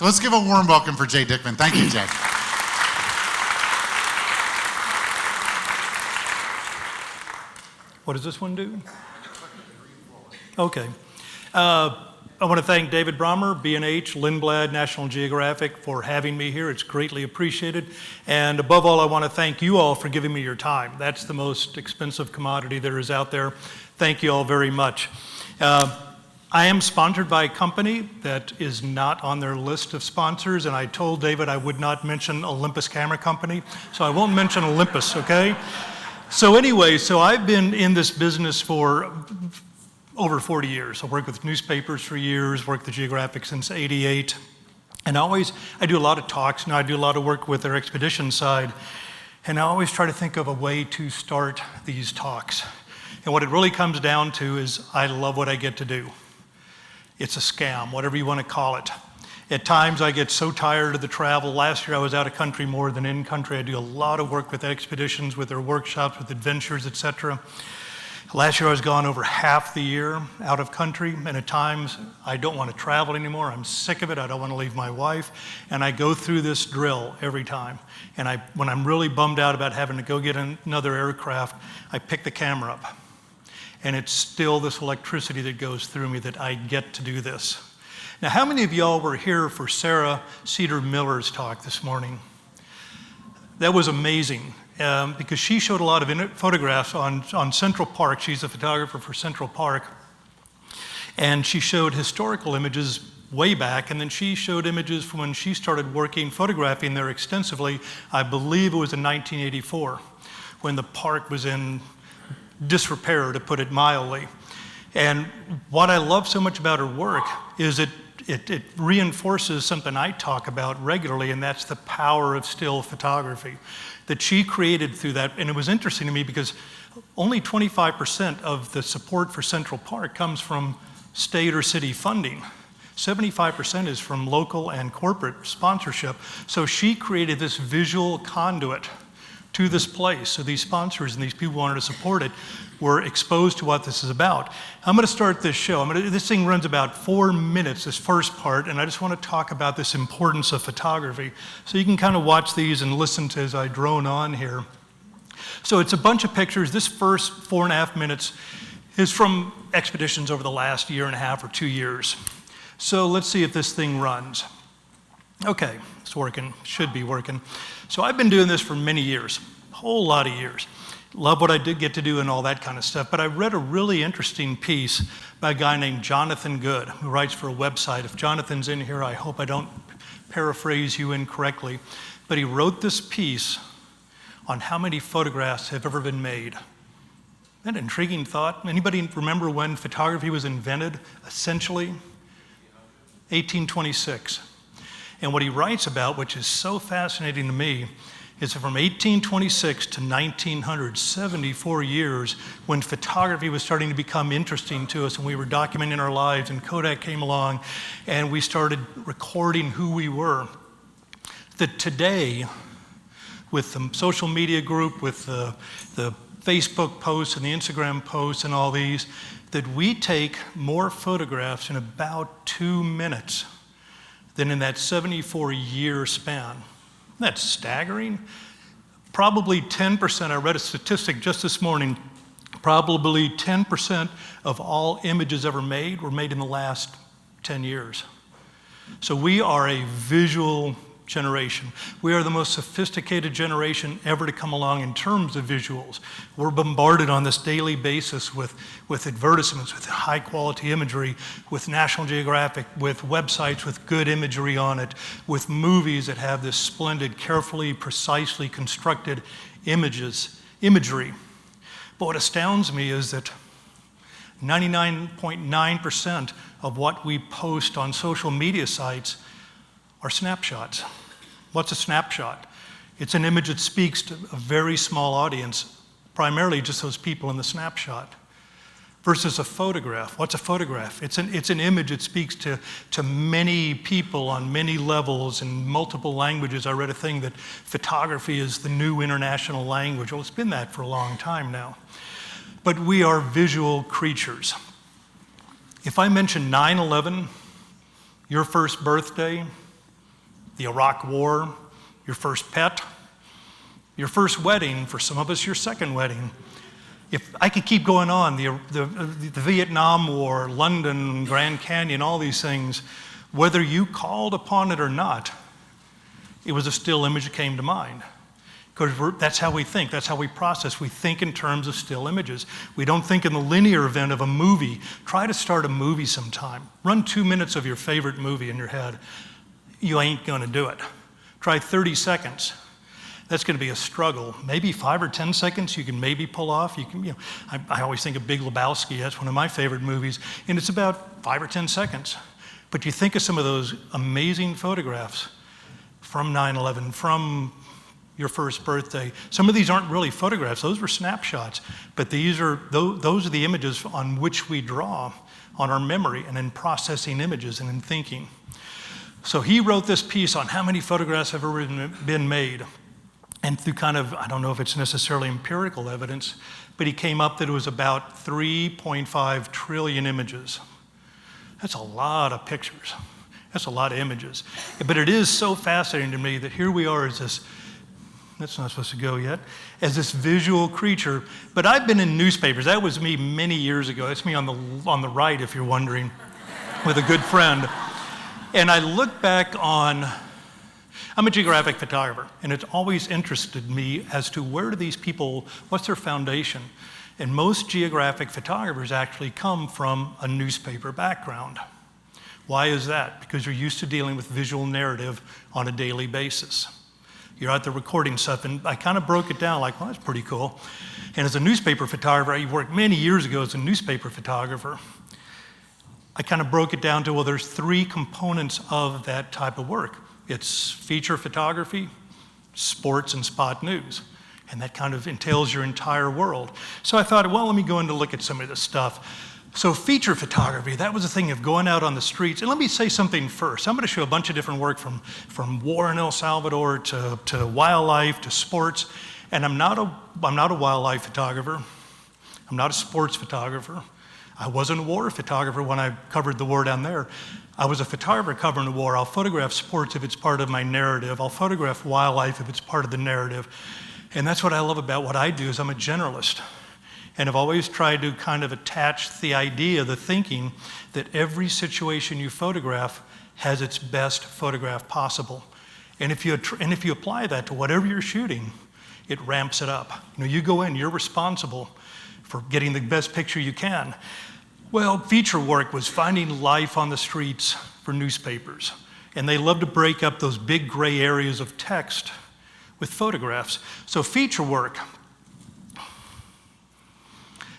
So let's give a warm welcome for Jay Dickman. Thank you, Jay. What does this one do? Okay. I want to thank David Brommer, B&H, Lindblad, National Geographic for having me here. It's greatly appreciated. And above all, I want to thank you all for giving me your time. That's the most expensive commodity there is out there. Thank you all very much. I am sponsored by a company that is not on their list of sponsors, and I told David I would not mention Olympus Camera Company, so I won't mention Olympus, okay? So anyway, I've been in this business for over 40 years. I worked with newspapers for years, worked the Geographic since '88. And I do a lot of talks, now I do a lot of work with their expedition side. And I always try to think of a way to start these talks. And what it really comes down to is I love what I get to do. It's a scam, whatever you want to call it. At times I get so tired of the travel. Last year I was out of country more than in country. I do a lot of work with expeditions, with their workshops, with adventures, etc. Last year I was gone over half the year out of country, and at times I don't want to travel anymore. I'm sick of it. I don't want to leave my wife. And I go through this drill every time. And when I'm really bummed out about having to go get another aircraft, I pick the camera up. And it's still this electricity that goes through me that I get to do this. Now, how many of y'all were here for Sarah Cedar Miller's talk this morning? That was amazing. Because she showed a lot of photographs on Central Park. She's a photographer for Central Park. And she showed historical images way back, and then she showed images from when she started photographing there extensively. I believe it was in 1984, when the park was in disrepair, to put it mildly. And what I love so much about her work is it reinforces something I talk about regularly, and that's the power of still photography that she created through that. And it was interesting to me because only 25% of the support for Central Park comes from state or city funding. 75% is from local and corporate sponsorship. So she created this visual conduit to this place. So these sponsors and these people who wanted to support it were exposed to what this is about. I'm going to start this show. This thing runs about 4 minutes, this first part, and I just want to talk about this importance of photography. So you can kind of watch these and listen to as I drone on here. So it's a bunch of pictures. This first 4.5 minutes is from expeditions over the last 1.5 or 2 years. So let's see if this thing runs. Okay, it's working, should be working. So I've been doing this for many years, a whole lot of years. Love what I did get to do and all that kind of stuff. But I read a really interesting piece by a guy named Jonathan Good, who writes for a website. If Jonathan's in here, I hope I don't paraphrase you incorrectly. But he wrote this piece on how many photographs have ever been made. Isn't that an intriguing thought? Anybody remember when photography was invented, essentially? 1826. And what he writes about, which is so fascinating to me, is from 1826 to 1900, 74 years, when photography was starting to become interesting to us and we were documenting our lives, and Kodak came along and we started recording who we were. That today, with the social media group, with the Facebook posts and the Instagram posts and all these, that we take more photographs in about 2 minutes than in that 74-year span. That's staggering. Probably 10%, I read a statistic just this morning, probably 10% of all images ever made were made in the last 10 years. So we are a visual generation. We are the most sophisticated generation ever to come along in terms of visuals. We're bombarded on this daily basis with advertisements, with high quality imagery, with National Geographic, with websites with good imagery on it, with movies that have this splendid, carefully, precisely constructed imagery. But what astounds me is that 99.9% of what we post on social media sites are snapshots. What's a snapshot? It's an image that speaks to a very small audience, primarily just those people in the snapshot, versus a photograph. What's a photograph? It's an image that speaks to many people on many levels in multiple languages. I read a thing that photography is the new international language. Well, it's been that for a long time now. But we are visual creatures. If I mention 9/11, your first birthday, the Iraq War, your first pet, your first wedding, for some of us, your second wedding. If I could keep going on, the Vietnam War, London, Grand Canyon, all these things, whether you called upon it or not, it was a still image that came to mind. Because that's how we think, that's how we process. We think in terms of still images. We don't think in the linear event of a movie. Try to start a movie sometime. Run 2 minutes of your favorite movie in your head. You ain't gonna do it. Try 30 seconds. That's gonna be a struggle. Maybe 5 or 10 seconds you can maybe pull off. You can, I always think of Big Lebowski, that's one of my favorite movies, and it's about 5 or 10 seconds. But you think of some of those amazing photographs from 9/11, from your first birthday. Some of these aren't really photographs, those were snapshots, but those are the images on which we draw on our memory and in processing images and in thinking. So he wrote this piece on how many photographs have ever been made. And through kind of, I don't know if it's necessarily empirical evidence, but he came up that it was about 3.5 trillion images. That's a lot of pictures. That's a lot of images. But it is so fascinating to me that here we are as this, that's not supposed to go yet, as this visual creature. But I've been in newspapers. That was me many years ago. That's me on the right, if you're wondering, with a good friend. And I look back on, I'm a geographic photographer, and it's always interested me as to where do these people, what's their foundation? And most geographic photographers actually come from a newspaper background. Why is that? Because you're used to dealing with visual narrative on a daily basis. You're out there recording stuff, and I kind of broke it down like, well, that's pretty cool. And as a newspaper photographer, I worked many years ago as a newspaper photographer. I kind of broke it down to, well, there's 3 components of that type of work. It's feature photography, sports, and spot news. And that kind of entails your entire world. So I thought, well, let me go in to look at some of this stuff. So feature photography, that was a thing of going out on the streets. And let me say something first. I'm going to show a bunch of different work from war in El Salvador to wildlife to sports. And I'm not a wildlife photographer. I'm not a sports photographer. I wasn't a war photographer when I covered the war down there. I was a photographer covering the war. I'll photograph sports if it's part of my narrative. I'll photograph wildlife if it's part of the narrative. And that's what I love about what I do is I'm a generalist. And I've always tried to kind of attach the idea, the thinking, that every situation you photograph has its best photograph possible. And if you apply that to whatever you're shooting, it ramps it up. You go in, you're responsible for getting the best picture you can. Well, feature work was finding life on the streets for newspapers. And they love to break up those big gray areas of text with photographs. So feature work.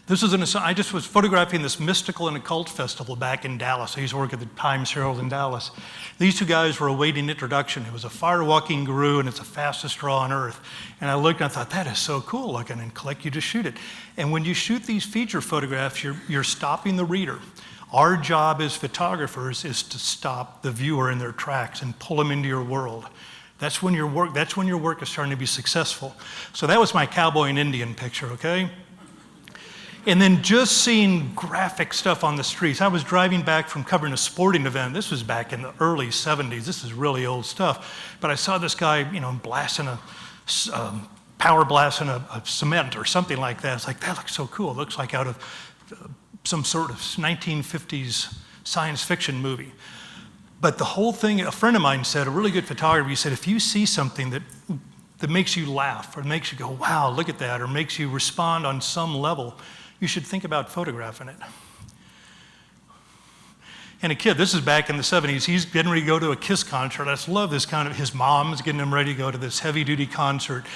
I just was photographing this mystical and occult festival back in Dallas. I used to work at the Times Herald in Dallas. These 2 guys were awaiting introduction. It was a fire-walking guru, and it's the fastest draw on earth. And I looked and I thought, that is so cool looking, and click, you just shoot it. And when you shoot these feature photographs, you're stopping the reader. Our job as photographers is to stop the viewer in their tracks and pull them into your world. That's when your work is starting to be successful. So that was my cowboy and Indian picture, okay? And then just seeing graphic stuff on the streets. I was driving back from covering a sporting event. This was back in the early 70s. This is really old stuff. But I saw this guy, blasting power blasting a cement or something like that. It's like, that looks so cool. It looks like out of some sort of 1950s science fiction movie. But the whole thing, a friend of mine said, a really good photographer, he said, if you see something that makes you laugh or makes you go, wow, look at that, or makes you respond on some level, you should think about photographing it. And a kid, this is back in the 70s, he's getting ready to go to a KISS concert. I just love this kind of, his mom's getting him ready to go to this heavy-duty concert.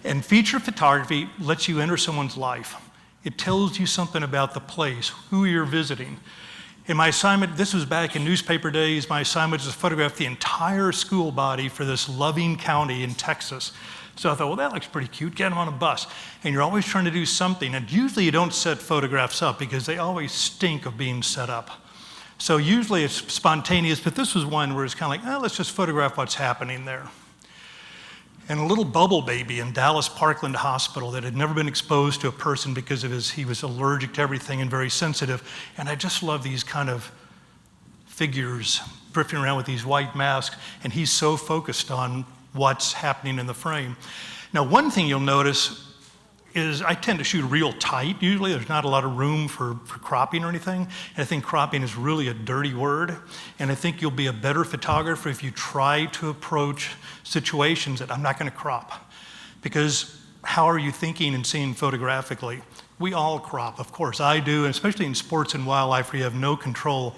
And feature photography lets you enter someone's life. It tells you something about the place, who you're visiting. And my assignment, this was back in newspaper days, my assignment was to photograph the entire school body for this Loving County in Texas. So I thought, well, that looks pretty cute, get them on a bus. And you're always trying to do something, and usually you don't set photographs up because they always stink of being set up. So usually it's spontaneous, but this was one where it's kind of like, let's just photograph what's happening there. And a little bubble baby in Dallas Parkland Hospital that had never been exposed to a person because of he was allergic to everything and very sensitive. And I just love these kind of figures, drifting around with these white masks, and he's so focused on what's happening in the frame. Now, one thing you'll notice is I tend to shoot real tight. Usually there's not a lot of room for cropping or anything. And I think cropping is really a dirty word. And I think you'll be a better photographer if you try to approach situations that I'm not going to crop. Because how are you thinking and seeing photographically? We all crop, of course. I do, and especially in sports and wildlife where you have no control.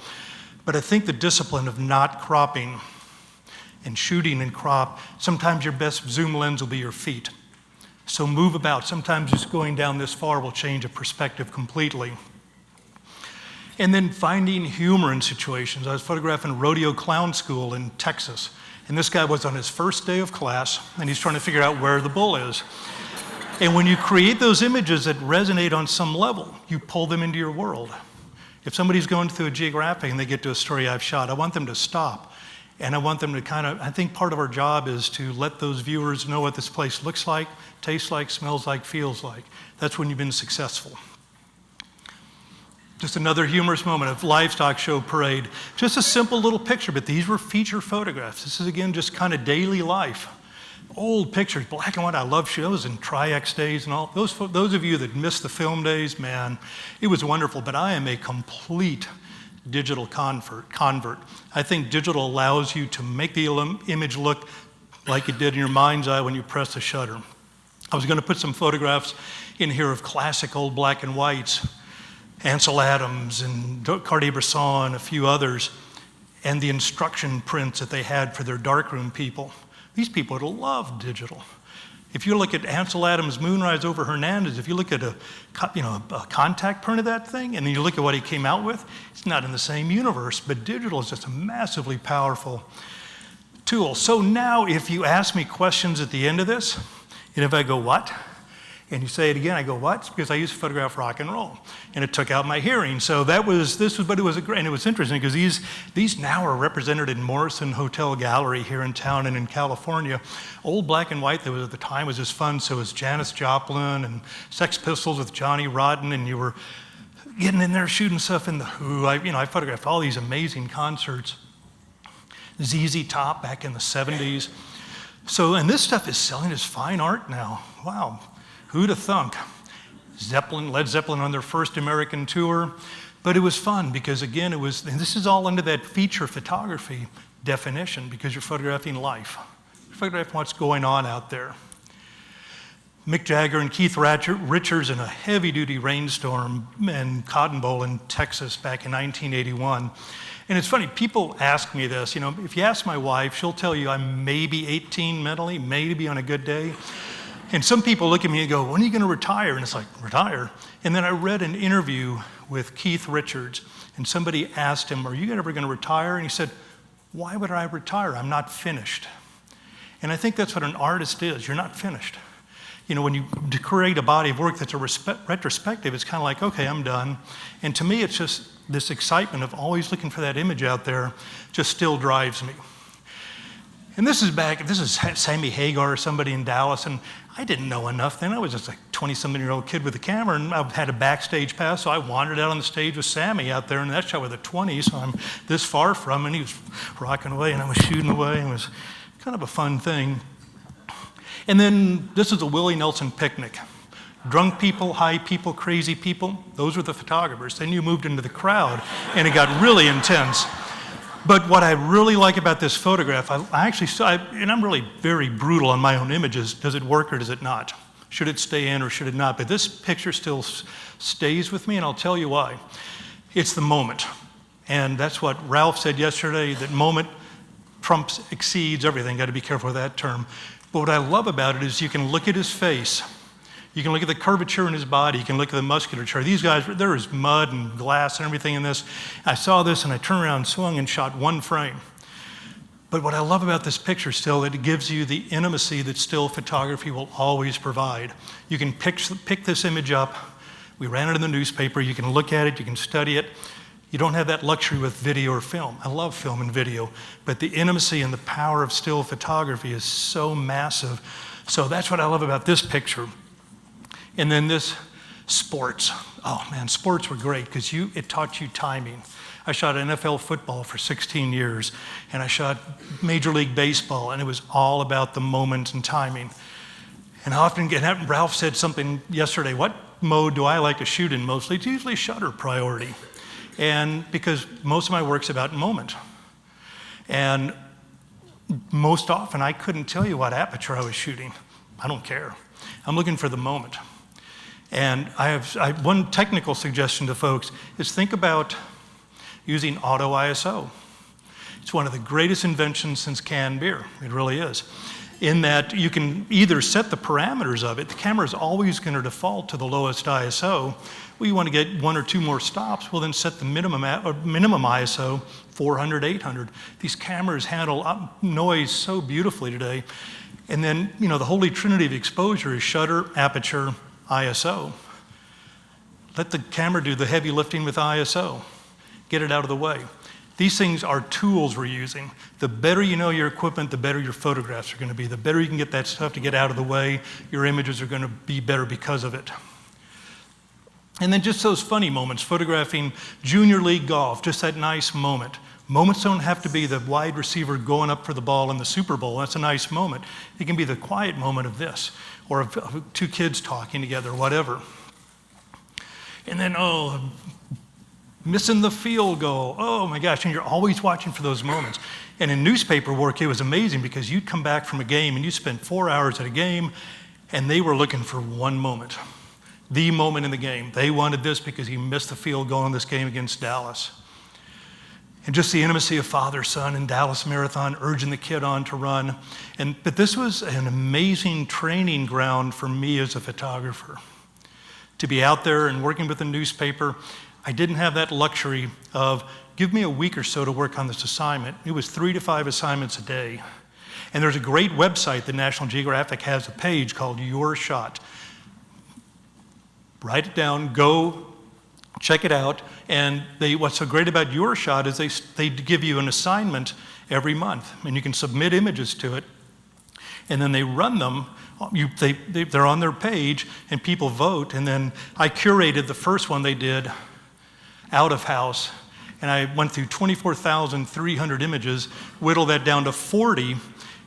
But I think the discipline of not cropping and shooting and crop, sometimes your best zoom lens will be your feet. So move about. Sometimes just going down this far will change a perspective completely. And then finding humor in situations. I was photographing rodeo clown school in Texas, and this guy was on his first day of class, and he's trying to figure out where the bull is. And when you create those images that resonate on some level, you pull them into your world. If somebody's going through a geographic and they get to a story I've shot, I want them to stop. And I want them to I think part of our job is to let those viewers know what this place looks like, tastes like, smells like, feels like. That's when you've been successful. Just another humorous moment of livestock show parade. Just a simple little picture, but these were feature photographs. This is, again, just kind of daily life. Old pictures, black and white. I love shows and Tri-X days and all. Those of you that missed the film days, man, it was wonderful, but I am a complete digital convert. I think digital allows you to make the image look like it did in your mind's eye when you press the shutter. I was going to put some photographs in here of classic old black and whites, Ansel Adams and Cartier-Bresson and a few others, and the instruction prints that they had for their darkroom people. These people would have loved digital. If you look at Ansel Adams' Moonrise over Hernandez, if you look at a contact print of that thing, and then you look at what he came out with, it's not in the same universe, but digital is just a massively powerful tool. So now if you ask me questions at the end of this, and if I go, what? And you say it again, I go, what? It's because I used to photograph rock and roll, and it took out my hearing. So but it was great, and it was interesting because these now are represented in Morrison Hotel Gallery here in town and in California. Old black and white that was at the time was just fun. So was Janis Joplin and Sex Pistols with Johnny Rotten, and you were getting in there shooting stuff in the Who. I photographed all these amazing concerts. ZZ Top back in the 70s. So, and this stuff is selling as fine art now. Wow. Who'd have thunk? Led Zeppelin on their first American tour. But it was fun because, again, and this is all under that feature photography definition because you're photographing life. You're photographing what's going on out there. Mick Jagger and Keith Richards in a heavy-duty rainstorm in Cotton Bowl in Texas back in 1981. And it's funny, people ask me this. If you ask my wife, she'll tell you I'm maybe 18 mentally, maybe on a good day. And some people look at me and go, when are you going to retire? And it's like, retire? And then I read an interview with Keith Richards, and somebody asked him, are you ever going to retire? And he said, why would I retire? I'm not finished. And I think that's what an artist is. You're not finished. When you create a body of work that's a retrospective, it's kind of like, okay, I'm done. And to me, it's just this excitement of always looking for that image out there just still drives me. And this is Sammy Hagar or somebody in Dallas, and I didn't know enough then. I was just a 20-something-year-old kid with a camera, and I had a backstage pass, so I wandered out on the stage with Sammy out there, and that shot with a 20, so I'm this far from him, and he was rocking away, and I was shooting away, and it was kind of a fun thing. And then this is a Willie Nelson picnic. Drunk people, high people, crazy people, those were the photographers. Then you moved into the crowd, and it got really intense. But what I really like about this photograph, and I'm really very brutal on my own images, does it work or does it not? Should it stay in or should it not? But this picture still stays with me, and I'll tell you why. It's the moment. And that's what Ralph said yesterday, that moment exceeds everything. Got to be careful with that term. But what I love about it is you can look at his face. You can look at the curvature in his body. You can look at the musculature. These guys, there is mud and glass and everything in this. I saw this and I turned around, swung, and shot one frame. But what I love about this picture still, it gives you the intimacy that still photography will always provide. You can pick this image up. We ran it in the newspaper. You can look at it. You can study it. You don't have that luxury with video or film. I love film and video. But the intimacy and the power of still photography is so massive. So that's what I love about this picture. And then this Sports. Oh man, sports were great because it taught you timing. I shot NFL football for 16 years, and I shot Major League Baseball, and it was all about the moment and timing. And I often Ralph said something yesterday, what mode do I like to shoot in mostly? It's usually shutter priority. And because most of my work's about moment. And most often I couldn't tell you what aperture I was shooting. I don't care. I'm looking for the moment. And one technical suggestion to folks is think about using auto ISO. It's one of the greatest inventions since canned beer. It really is. In that you can either set the parameters of it. The camera is always going to default to the lowest ISO. Well, you want to get one or two more stops, well then set the minimum ISO, 400, 800. These cameras handle noise so beautifully today. And then, the holy trinity of exposure is shutter, aperture, ISO. Let the camera do the heavy lifting with ISO. Get it out of the way. These things are tools we're using. The better you know your equipment, the better your photographs are going to be. The better you can get that stuff to get out of the way, your images are going to be better because of it. And then just those funny moments, photographing junior league golf, just that nice moment. Moments don't have to be the wide receiver going up for the ball in the Super Bowl. That's a nice moment. It can be the quiet moment of this, or of two kids talking together, whatever. And then, missing the field goal. Oh my gosh, and you're always watching for those moments. And in newspaper work, it was amazing because you'd come back from a game and you spent 4 hours at a game and they were looking for one moment. The moment in the game. They wanted this because he missed the field goal in this game against Dallas. And just the intimacy of father-son in Dallas Marathon, urging the kid on to run. But this was an amazing training ground for me as a photographer. To be out there and working with a newspaper, I didn't have that luxury of, give me a week or so to work on this assignment. It was 3 to 5 assignments a day. And there's a great website that National Geographic has a page called Your Shot. Write it down, go check it out. And what's so great about Your Shot is they give you an assignment every month. And you can submit images to it. And then they run them. They're on their page, and people vote. And then I curated the first one they did out of house, and I went through 24,300 images, whittled that down to 40,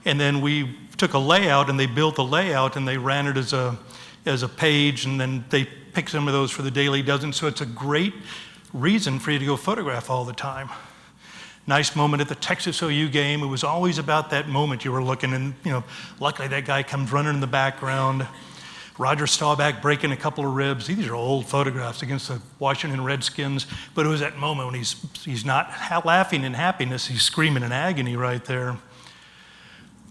and then we took a layout and they built the layout and they ran it as a page, and then they picked some of those for the Daily Dozen. So it's a great reason for you to go photograph all the time. Nice moment at the Texas OU game. It was always about that moment you were looking, and luckily that guy comes running in the background. Roger Staubach breaking a couple of ribs. These are old photographs against the Washington Redskins, but it was that moment when he's not laughing in happiness, he's screaming in agony right there.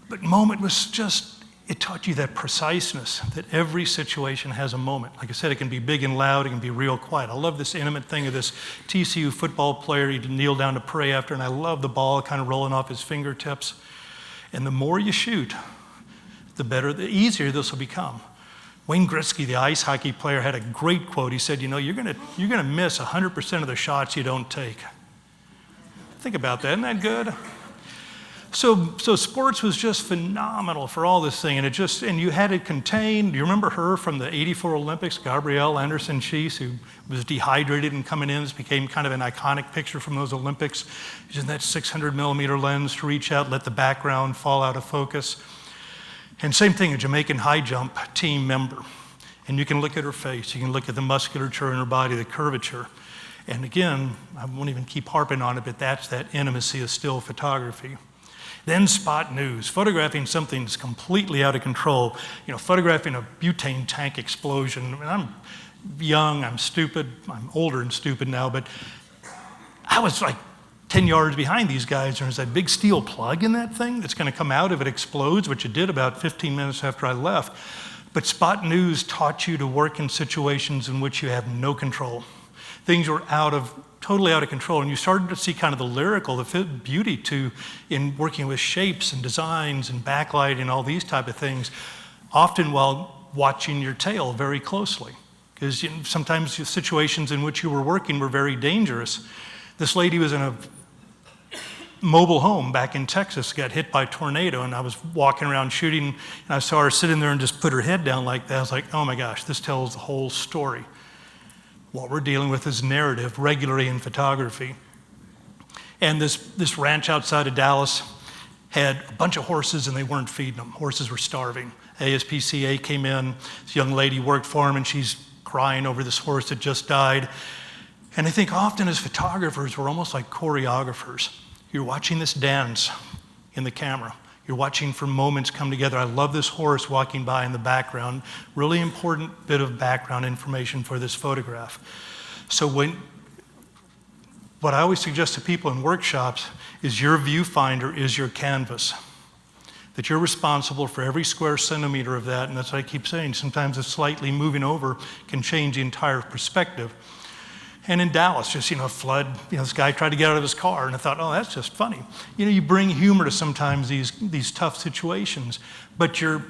But moment was just, it taught you that preciseness, that every situation has a moment. Like I said, it can be big and loud, it can be real quiet. I love this intimate thing of this TCU football player he'd kneel down to pray after, and I love the ball kind of rolling off his fingertips. And the more you shoot, the easier this will become. Wayne Gretzky, the ice hockey player, had a great quote. He said, you're gonna miss 100% of the shots you don't take. Think about that, isn't that good? So sports was just phenomenal for all this thing, and you had it contained. Do you remember her from the '84 Olympics, Gabrielle Anderson-Schiess, who was dehydrated and coming in? This became kind of an iconic picture from those Olympics, using that 600 millimeter lens to reach out, let the background fall out of focus. And same thing, a Jamaican high jump team member. And you can look at her face, you can look at the musculature in her body, the curvature. And again, I won't even keep harping on it, but that's that intimacy of still photography. Then spot news, photographing something that's completely out of control. Photographing a butane tank explosion. I mean, I'm young, I'm stupid, I'm older and stupid now, but I was like 10 yards behind these guys, and there's that big steel plug in that thing that's gonna come out if it explodes, which it did about 15 minutes after I left. But spot news taught you to work in situations in which you have no control. Things were totally out of control, and you started to see kind of the lyrical, the beauty in working with shapes and designs and backlight and all these type of things, often while watching your tail very closely. Because sometimes the situations in which you were working were very dangerous. This lady was in a mobile home back in Texas, got hit by a tornado, and I was walking around shooting, and I saw her sitting there and just put her head down like that. I was like, oh my gosh, this tells the whole story. What we're dealing with is narrative regularly in photography. And this ranch outside of Dallas had a bunch of horses and they weren't feeding them. Horses were starving. ASPCA came in, this young lady worked for him and she's crying over this horse that just died. And I think often as photographers, we're almost like choreographers. You're watching this dance in the camera. You're watching for moments come together. I love this horse walking by in the background. Really important bit of background information for this photograph. So what I always suggest to people in workshops is your viewfinder is your canvas. That you're responsible for every square centimeter of that, and that's what I keep saying. Sometimes a slightly moving over can change the entire perspective. And in Dallas, just, a flood, this guy tried to get out of his car, and I thought, oh, that's just funny. You bring humor to sometimes these tough situations, but you're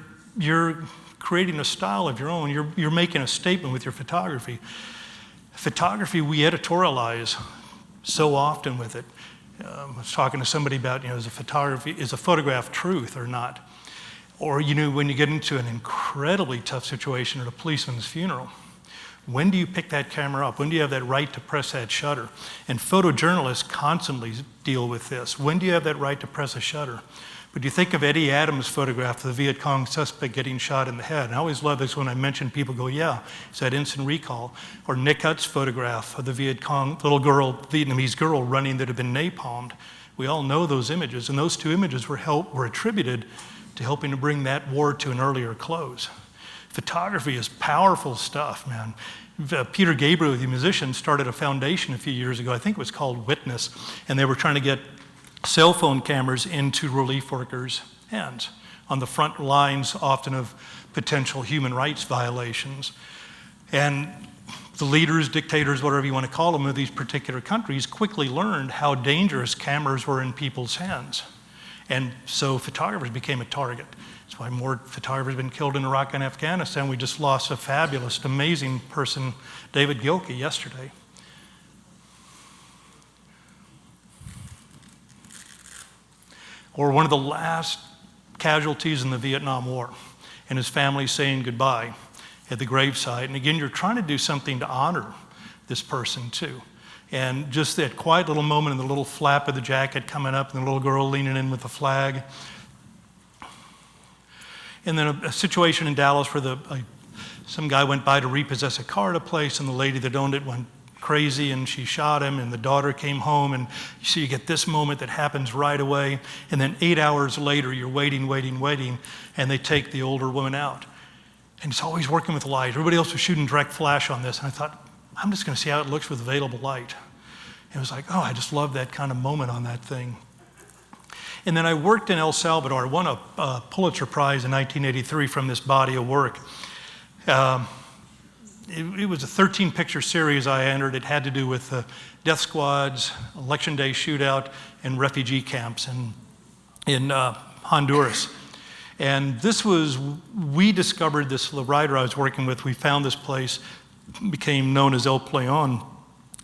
creating a style of your own. You're making a statement with your photography. Photography, we editorialize so often with it. I was talking to somebody about, is a photograph truth or not? Or, when you get into an incredibly tough situation at a policeman's funeral, when do you pick that camera up? When do you have that right to press that shutter? And photojournalists constantly deal with this. When do you have that right to press a shutter? But you think of Eddie Adams' photograph of the Viet Cong suspect getting shot in the head. And I always love this when I mention people go, yeah, it's that instant recall. Or Nick Hutt's photograph of the Viet Cong little girl, Vietnamese girl running that had been napalmed. We all know those images. And those two images were attributed to helping to bring that war to an earlier close. Photography is powerful stuff, man. Peter Gabriel, the musician, started a foundation a few years ago. I think it was called Witness. And they were trying to get cell phone cameras into relief workers' hands on the front lines, often of potential human rights violations. And the leaders, dictators, whatever you want to call them, of these particular countries quickly learned how dangerous cameras were in people's hands. And so photographers became a target. That's why more photographers have been killed in Iraq and Afghanistan. We just lost a fabulous, amazing person, David Gilkey, yesterday. Or one of the last casualties in the Vietnam War, and his family saying goodbye at the gravesite. And again, you're trying to do something to honor this person too. And just that quiet little moment and the little flap of the jacket coming up and the little girl leaning in with the flag. And then a situation in Dallas where some guy went by to repossess a car at a place, and the lady that owned it went crazy and she shot him, and the daughter came home, and so you get this moment that happens right away, and then 8 hours later you're waiting, and they take the older woman out. And it's always working with light. Everybody else was shooting direct flash on this, and I thought, I'm just going to see how it looks with available light. And it was like, oh, I just love that kind of moment on that thing. And then I worked in El Salvador. I won a Pulitzer Prize in 1983 from this body of work. It was a 13-picture series I entered. It had to do with death squads, election day shootout, and refugee camps in Honduras. And we discovered this, the writer I was working with, we found this place, became known as El Playón.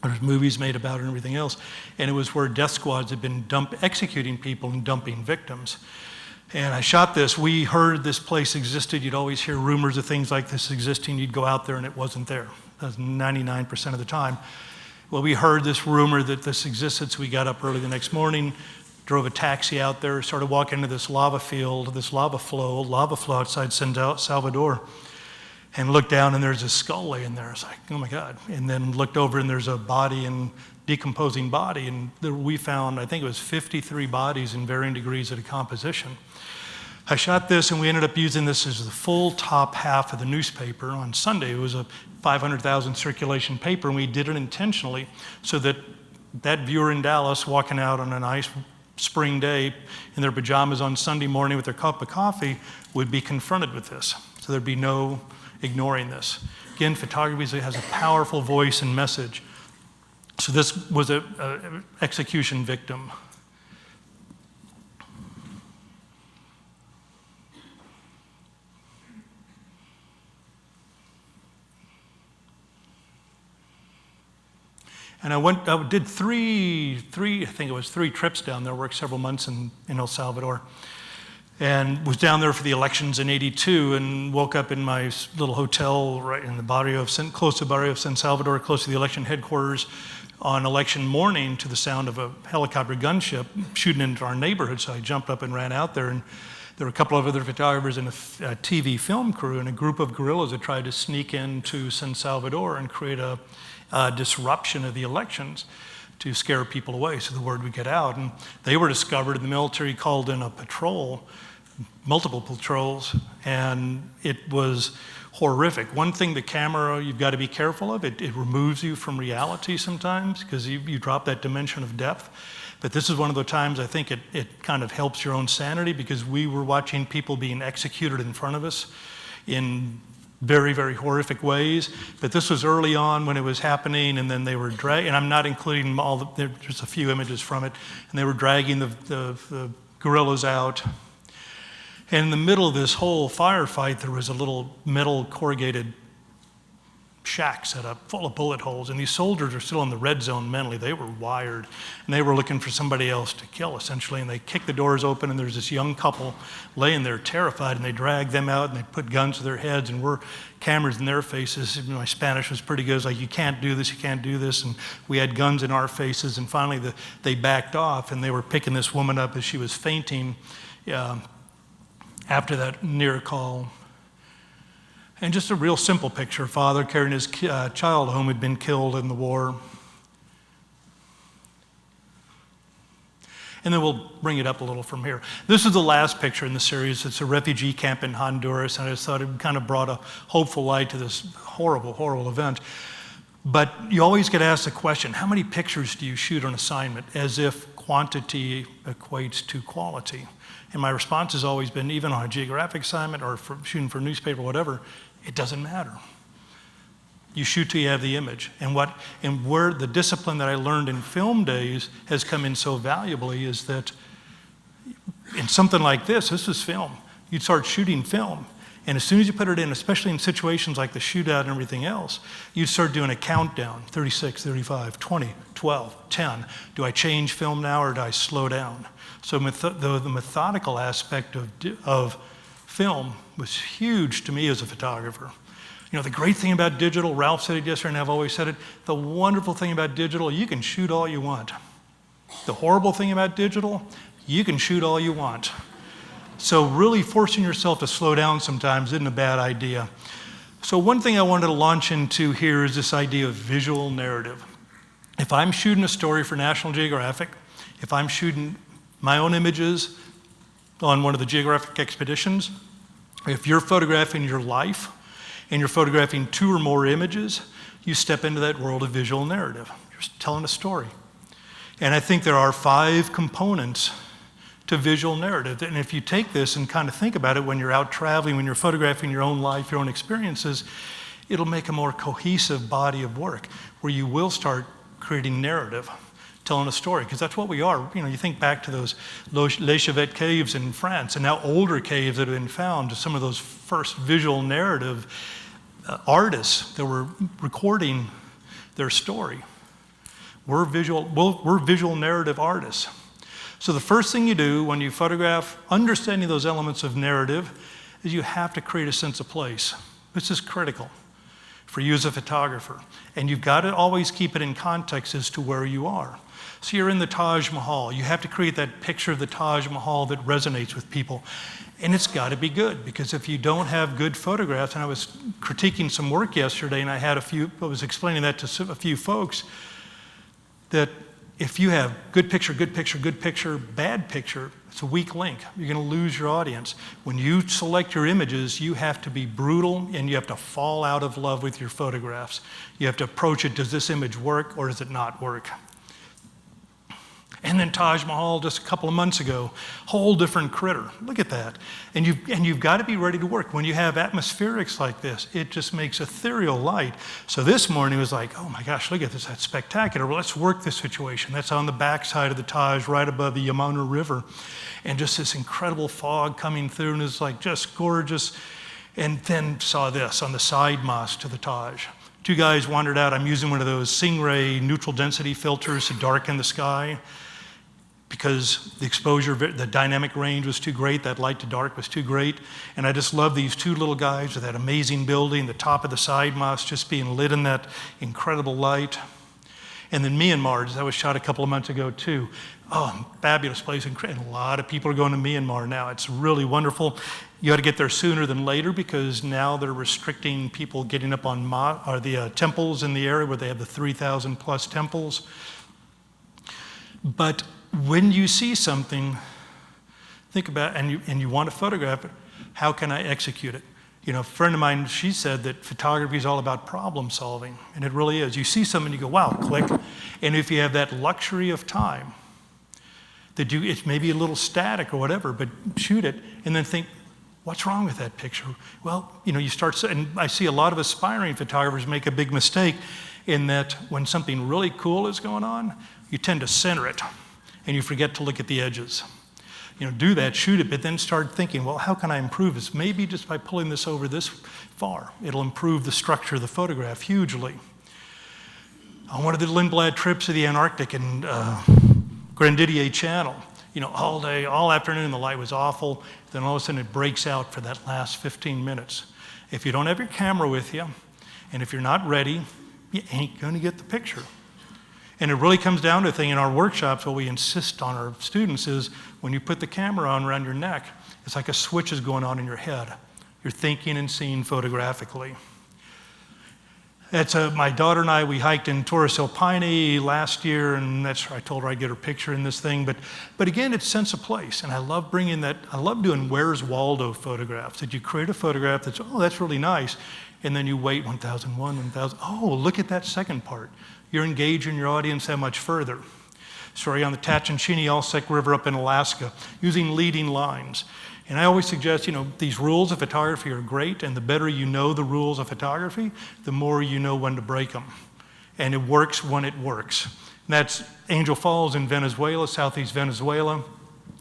There's movies made about it and everything else. And it was where death squads had been executing people and dumping victims. And I shot this. We heard this place existed. You'd always hear rumors of things like this existing. You'd go out there and it wasn't there. That was 99% of the time. Well, we heard this rumor that this existed, so we got up early the next morning, drove a taxi out there, started walking into this lava field, this lava flow outside San Salvador. And looked down and there's a skull laying there. I was like, oh my God. And then looked over and there's a body, and decomposing body. And we found, I think it was 53 bodies in varying degrees of decomposition. I shot this and we ended up using this as the full top half of the newspaper on Sunday. It was a 500,000 circulation paper, and we did it intentionally so that that viewer in Dallas walking out on a nice spring day in their pajamas on Sunday morning with their cup of coffee would be confronted with this. So there'd be no ignoring this. Again, photography has a powerful voice and message. So this was an execution victim. And I did three trips down there, worked several months in El Salvador. and was down there for the elections in '82 and woke up in my little hotel right in the barrio of close to the barrio of San Salvador, close to the election headquarters, on election morning to the sound of a helicopter gunship shooting into our neighborhood. So I jumped up and ran out there, and there were a couple of other photographers and a TV film crew and a group of guerrillas that tried to sneak into San Salvador and create a disruption of the elections to scare people away so the word would get out. And they were discovered, and the military called in a patrol, multiple patrols, and it was horrific. One thing, the camera, you've got to be careful of. It removes you from reality sometimes because you drop that dimension of depth. But this is one of the times I think it kind of helps your own sanity, because we were watching people being executed in front of us in very, very horrific ways. But this was early on when it was happening, and then they were and I'm not including there's a few images from it, and they were dragging the guerrillas out. And in the middle of this whole firefight, there was a little metal corrugated shack set up full of bullet holes. And these soldiers are still in the red zone mentally. They were wired, and they were looking for somebody else to kill, essentially. And they kicked the doors open, and there's this young couple laying there terrified, and they dragged them out, and they put guns to their heads, and we're cameras in their faces. My Spanish was pretty good. It was like, you can't do this, you can't do this. And we had guns in our faces, and finally they backed off, and they were picking this woman up as she was fainting. After that near call. And just a real simple picture, father carrying his child home who'd been killed in the war. And then we'll bring it up a little from here. This is the last picture in the series. It's a refugee camp in Honduras, and I just thought it kind of brought a hopeful light to this horrible, horrible event. But you always get asked the question, how many pictures do you shoot on assignment, as if quantity equates to quality? And my response has always been, even on a geographic assignment or for shooting for a newspaper or whatever, it doesn't matter. You shoot till you have the image. And where the discipline that I learned in film days has come in so valuably is that in something like this is film. You'd start shooting film. And as soon as you put it in, especially in situations like the shootout and everything else, you'd start doing a countdown, 36, 35, 20, 12, 10. Do I change film now, or do I slow down? So the methodical aspect of film was huge to me as a photographer. You know, the great thing about digital, Ralph said it yesterday, and I've always said it, the wonderful thing about digital, you can shoot all you want. The horrible thing about digital, you can shoot all you want. So really forcing yourself to slow down sometimes isn't a bad idea. So one thing I wanted to launch into here is this idea of visual narrative. If I'm shooting a story for National Geographic, if I'm shooting my own images on one of the geographic expeditions, if you're photographing your life and you're photographing 2 or more images, you step into that world of visual narrative. You're telling a story. And I think there are 5 components to visual narrative. And if you take this and kind of think about it when you're out traveling, when you're photographing your own life, your own experiences, it'll make a more cohesive body of work where you will start creating narrative, telling a story, because that's what we are. You know, you think back to those Les Chevettes caves in France, and now older caves that have been found, some of those first visual narrative artists that were recording their story. We're visual narrative artists. So the first thing you do when you photograph, understanding those elements of narrative, is you have to create a sense of place. This is critical for you as a photographer. And you've got to always keep it in context as to where you are. So you're in the Taj Mahal. You have to create that picture of the Taj Mahal that resonates with people. And it's got to be good, because if you don't have good photographs, and I was critiquing some work yesterday, and I was explaining that to a few folks, that if you have good picture, bad picture, it's a weak link. You're going to lose your audience. When you select your images, you have to be brutal, and you have to fall out of love with your photographs. You have to approach it, does this image work or does it not work? And then Taj Mahal just a couple of months ago, whole different critter. Look at that. And you've got to be ready to work. When you have atmospherics like this, it just makes ethereal light. So this morning it was like, oh my gosh, look at this, that's spectacular. Well, let's work this situation. That's on the backside of the Taj, right above the Yamuna River. And just this incredible fog coming through, and it's like just gorgeous. And then saw this on the side mosque to the Taj. 2 guys wandered out. I'm using one of those Stingray neutral density filters to darken the sky. because the exposure, the dynamic range was too great, that light to dark was too great. And I just love these two little guys with that amazing building, the top of the side mast just being lit in that incredible light. And then Myanmar, that was shot a couple of months ago too. Oh, fabulous place, and a lot of people are going to Myanmar now. It's really wonderful. You ought to get there sooner than later because now they're restricting people getting up on the temples in the area where they have the 3,000 plus temples. But when you see something, think about, and you want to photograph it, how can I execute it? You know, a friend of mine, she said that photography is all about problem solving, and it really is. You see something, you go, wow, click. And if you have that luxury of time, that it's maybe a little static or whatever, but shoot it, and then think, what's wrong with that picture? Well, you know, you start, and I see a lot of aspiring photographers make a big mistake in that when something really cool is going on, you tend to center it, and you forget to look at the edges. You know, do that, shoot it, but then start thinking, well, how can I improve this? Maybe just by pulling this over this far, it'll improve the structure of the photograph hugely. On one of the Lindblad trips to the Antarctic and Grand Didier Channel, you know, all day, all afternoon, the light was awful. Then all of a sudden it breaks out for that last 15 minutes. If you don't have your camera with you, and if you're not ready, you ain't gonna get the picture. And it really comes down to a thing in our workshops, what we insist on our students is when you put the camera on around your neck, it's like a switch is going on in your head. You're thinking and seeing photographically. My daughter and I, we hiked in Taurus Alpine last year, and that's where I told her I'd get her picture in this thing. But again, it's sense of place, and I love bringing that. I love doing Where's Waldo photographs. That you create a photograph that's, oh, that's really nice, and then you wait 1001, 1000. Oh, look at that second part. You're engaging your audience that much further. Story on the Tatshenshini-Alsek River up in Alaska, using leading lines. And I always suggest, you know, these rules of photography are great, and the better you know the rules of photography, the more you know when to break them. And it works when it works. And that's Angel Falls in Venezuela, southeast Venezuela.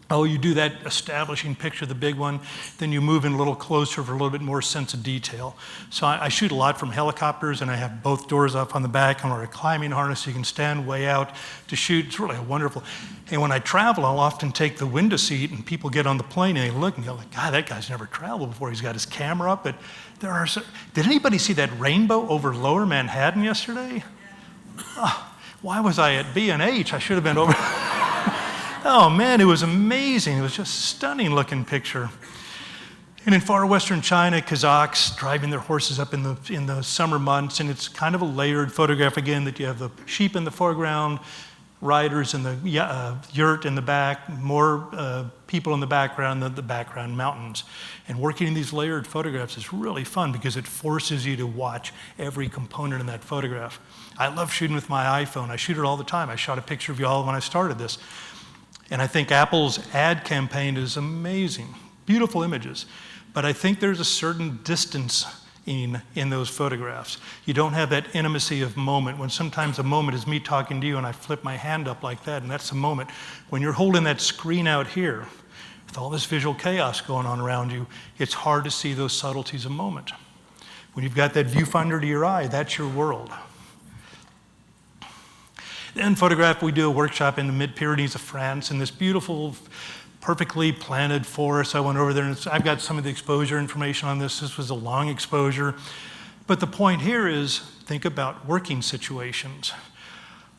Oh, you do that establishing picture, the big one, then you move in a little closer for a little bit more sense of detail. So I shoot a lot from helicopters, and I have both doors up on the back. I'm on a climbing harness, so you can stand way out to shoot. It's really wonderful. And when I travel, I'll often take the window seat, and people get on the plane, and they look and go, like, God, that guy's never traveled before. He's got his camera up. But did anybody see that rainbow over Lower Manhattan yesterday? Oh, why was I at B&H? I should have been over. Oh man, it was amazing. It was just a stunning looking picture. And in far western China, Kazakhs driving their horses up in the summer months, and it's kind of a layered photograph again that you have the sheep in the foreground, riders in the yurt in the back, more people in the background than the background mountains. And working in these layered photographs is really fun because it forces you to watch every component in that photograph. I love shooting with my iPhone. I shoot it all the time. I shot a picture of you all when I started this. And I think Apple's ad campaign is amazing, beautiful images. But I think there's a certain distance in those photographs. You don't have that intimacy of moment, when sometimes a moment is me talking to you and I flip my hand up like that, and that's a moment. When you're holding that screen out here, with all this visual chaos going on around you, it's hard to see those subtleties of moment. When you've got that viewfinder to your eye, that's your world. Then photograph, we do a workshop in the mid-Pyrenees of France in this beautiful, perfectly planted forest. I went over there, and I've got some of the exposure information on this. This was a long exposure. But the point here is, think about working situations.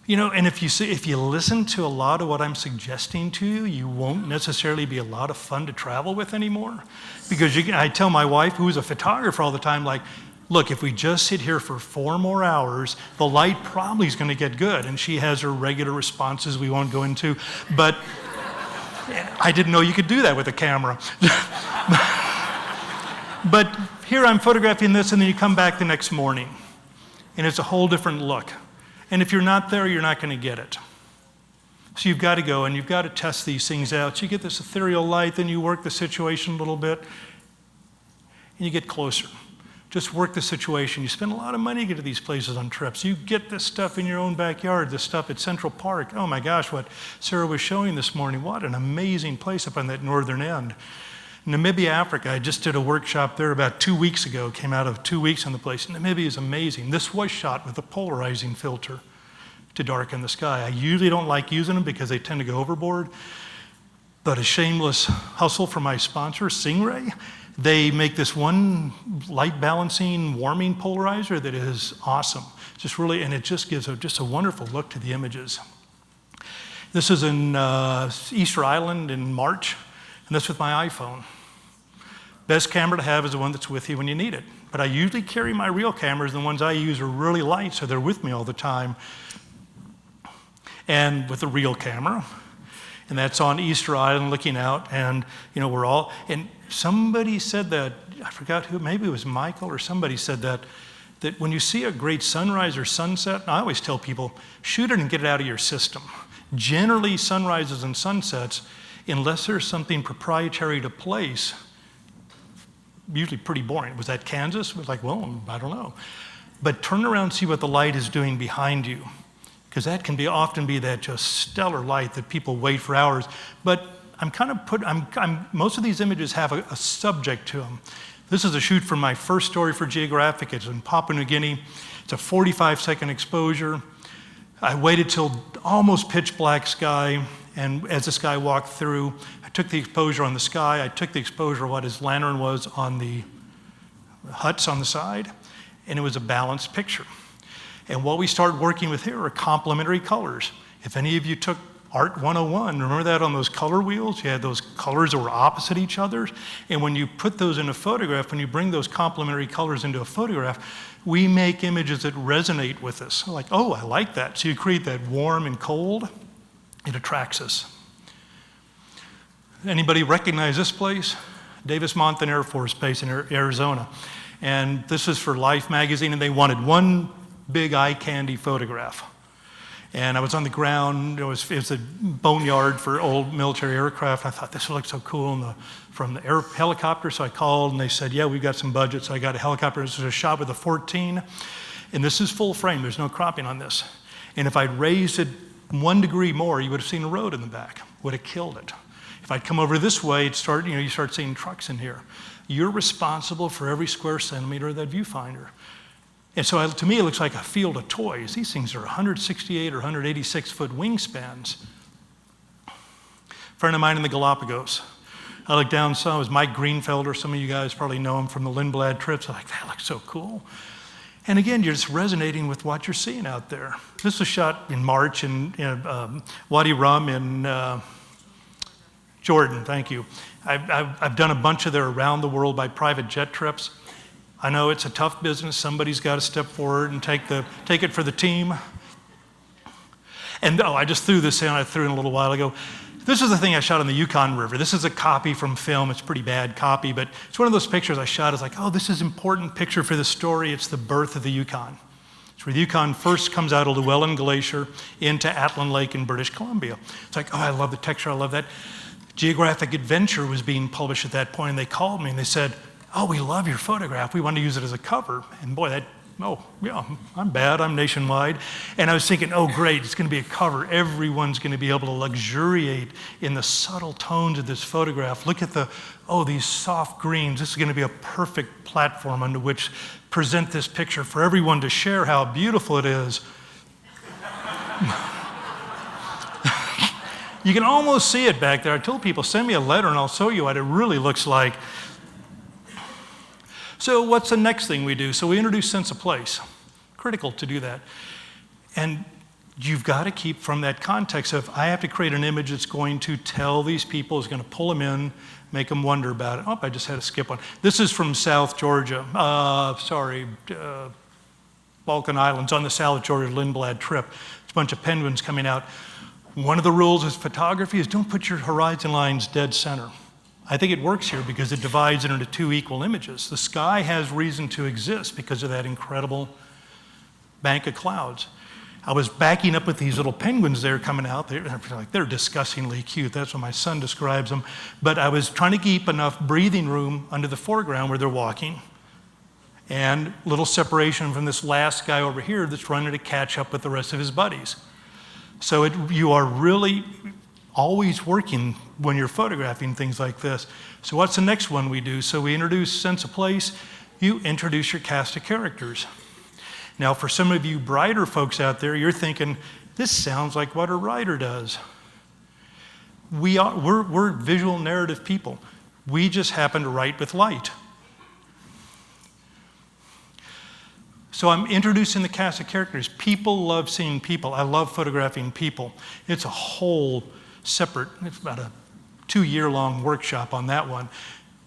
You know, and if you listen to a lot of what I'm suggesting to you, you won't necessarily be a lot of fun to travel with anymore. Because I tell my wife, who's a photographer all the time, like, look, if we just sit here for 4 more hours, the light probably is going to get good. And she has her regular responses we won't go into. But I didn't know you could do that with a camera. But here I'm photographing this, and then you come back the next morning, and it's a whole different look. And if you're not there, you're not going to get it. So you've got to go, and you've got to test these things out. So you get this ethereal light, then you work the situation a little bit, and you get closer. Just work the situation. You spend a lot of money to get to these places on trips. You get this stuff in your own backyard, this stuff at Central Park. Oh my gosh, what Sarah was showing this morning. What an amazing place up on that northern end. Namibia, Africa, I just did a workshop there about 2 weeks ago, came out of 2 weeks on the place. Namibia is amazing. This was shot with a polarizing filter to darken the sky. I usually don't like using them because they tend to go overboard, but a shameless hustle for my sponsor, Stingray, they make this one light balancing warming polarizer that is awesome. Just really, and it just gives just a wonderful look to the images. This is in Easter Island in March, and that's with my iPhone. Best camera to have is the one that's with you when you need it. But I usually carry my real cameras, and the ones I use are really light, so they're with me all the time. And with a real camera, and that's on Easter Island looking out, and we're all, and somebody said that, I forgot who, maybe it was Michael or somebody said that when you see a great sunrise or sunset, I always tell people, shoot it and get it out of your system. Generally, sunrises and sunsets, unless there's something proprietary to place, usually pretty boring. Was that Kansas? It was like, well, I don't know. But turn around and see what the light is doing behind you, because that can often be that just stellar light that people wait for hours. But most of these images have a subject to them. This is a shoot from my first story for Geographic. It's in Papua New Guinea. It's a 45-second exposure. I waited till almost pitch black sky, and as the sky walked through, I took the exposure on the sky, I took the exposure of what his lantern was on the huts on the side, and it was a balanced picture. And what we started working with here are complementary colors. If any of you took Art 101, remember that on those color wheels? You had those colors that were opposite each other. And when you put those in a photograph, when you bring those complementary colors into a photograph, we make images that resonate with us. Like, oh, I like that. So you create that warm and cold. It attracts us. Anybody recognize this place? Davis-Monthan Air Force Base in Arizona. And this is for Life magazine, and they wanted one big eye candy photograph. And I was on the ground. It was a boneyard for old military aircraft. I thought this would look so cool from the helicopter. So I called, and they said, yeah, we've got some budget. So I got a helicopter. This is a shot with a 14. And this is full frame. There's no cropping on this. And if I'd raised it 1 degree more, you would have seen a road in the back. Would have killed it. If I'd come over this way, you start seeing trucks in here. You're responsible for every square centimeter of that viewfinder. And so to me, it looks like a field of toys. These things are 168 or 186 foot wingspans. A friend of mine in the Galapagos. I looked down, saw it was Mike Greenfelder. Some of you guys probably know him from the Lindblad trips. I'm like, that looks so cool. And again, you're just resonating with what you're seeing out there. This was shot in March in Wadi Rum in Jordan, thank you. I've done a bunch of their around the world by private jet trips. I know it's a tough business. Somebody's got to step forward and take it for the team. And I just threw this in. I threw in a little while ago. This is the thing I shot on the Yukon River. This is a copy from film. It's a pretty bad copy, but it's one of those pictures I shot. It's like, oh, this is an important picture for the story. It's the birth of the Yukon. It's where the Yukon first comes out of Llewellyn Glacier into Atlin Lake in British Columbia. It's like, oh, I love the texture. I love that. Geographic Adventure was being published at that point, and they called me and they said, oh, we love your photograph. We want to use it as a cover. And boy, I'm bad. I'm nationwide. And I was thinking, oh, great. It's going to be a cover. Everyone's going to be able to luxuriate in the subtle tones of this photograph. Look at these soft greens. This is going to be a perfect platform under which present this picture for everyone to share how beautiful it is. You can almost see it back there. I told people, send me a letter and I'll show you what it really looks like. So what's the next thing we do? So we introduce sense of place. Critical to do that. And you've got to keep from that context of, I have to create an image that's going to tell these people, is going to pull them in, make them wonder about it. Oh, I just had to skip one. This is from South Georgia. Balkan Islands on the South Georgia Lindblad trip. It's a bunch of penguins coming out. One of the rules of photography is don't put your horizon lines dead center. I think it works here because it divides it into two equal images. The sky has reason to exist because of that incredible bank of clouds. I was backing up with these little penguins there coming out. They're disgustingly cute. That's what my son describes them. But I was trying to keep enough breathing room under the foreground where they're walking and little separation from this last guy over here that's running to catch up with the rest of his buddies. So you are really always working when you're photographing things like this. So what's the next one we do? So we introduce sense of place. You introduce your cast of characters. Now, for some of you brighter folks out there, you're thinking, this sounds like what a writer does. We're visual narrative people. We just happen to write with light. So I'm introducing the cast of characters. People love seeing people. I love photographing people. It's a whole separate, it's about a 2-year-long workshop on that one.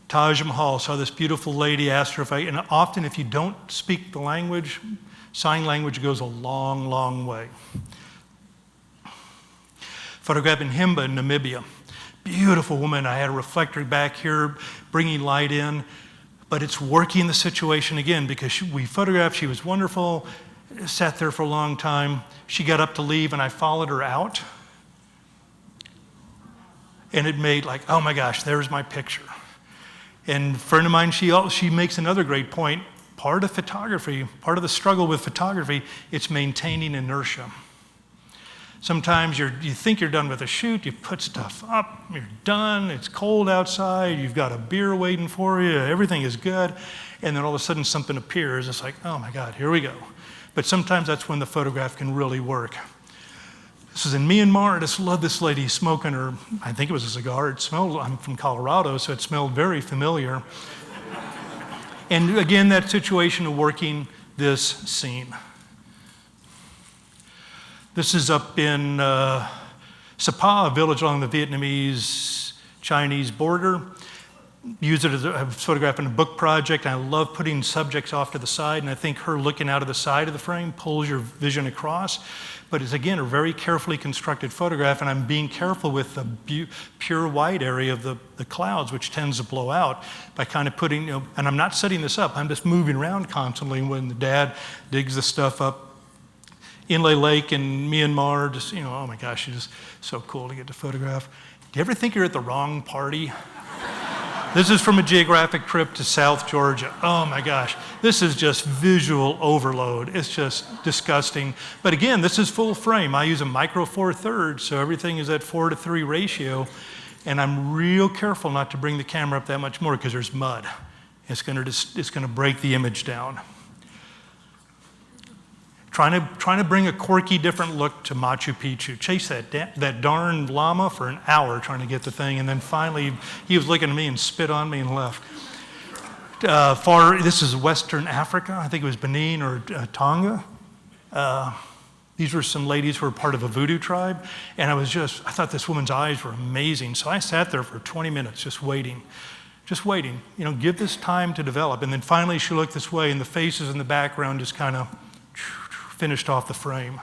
Taj Mahal, saw this beautiful lady, asked her if and often if you don't speak the language, sign language goes a long, long way. Photographing Himba in Namibia. Beautiful woman. I had a reflector back here bringing light in, but it's working the situation again because we photographed, she was wonderful, sat there for a long time. She got up to leave and I followed her out. And it made like, oh my gosh, there's my picture. And a friend of mine, she makes another great point. Part of photography, part of the struggle with photography, it's maintaining inertia. Sometimes you think you're done with a shoot, you put stuff up, you're done, it's cold outside, you've got a beer waiting for you, everything is good, and then all of a sudden something appears, it's like, oh my God, here we go. But sometimes that's when the photograph can really work. This is in Myanmar. I just love this lady smoking her, I think it was a cigar. It smelled, I'm from Colorado, so it smelled very familiar. And again, that situation of working this scene. This is up in Sapa, a village along the Vietnamese-Chinese border. Use it as a photograph in a book project. I love putting subjects off to the side, and I think her looking out of the side of the frame pulls your vision across. But it's, again, a very carefully constructed photograph, and I'm being careful with the pure white area of the clouds, which tends to blow out by kind of putting, and I'm not setting this up, I'm just moving around constantly when the dad digs the stuff up. Inle Lake in Myanmar, just, oh my gosh, it's just so cool to get to photograph. Do you ever think you're at the wrong party? This is from a geographic trip to South Georgia. Oh my gosh, this is just visual overload. It's just disgusting. But again, this is full frame. I use a micro 4/3, so everything is at 4:3 ratio. And I'm real careful not to bring the camera up that much more because there's mud. It's gonna break the image down. Trying to bring a quirky, different look to Machu Picchu. Chase that darn llama for an hour trying to get the thing, and then finally he was looking at me and spit on me and left. This is Western Africa. I think it was Benin or Tonga. These were some ladies who were part of a voodoo tribe, and I thought this woman's eyes were amazing. So I sat there for 20 minutes just waiting. Give this time to develop. And then finally she looked this way, and the faces in the background just kind of finished off the frame.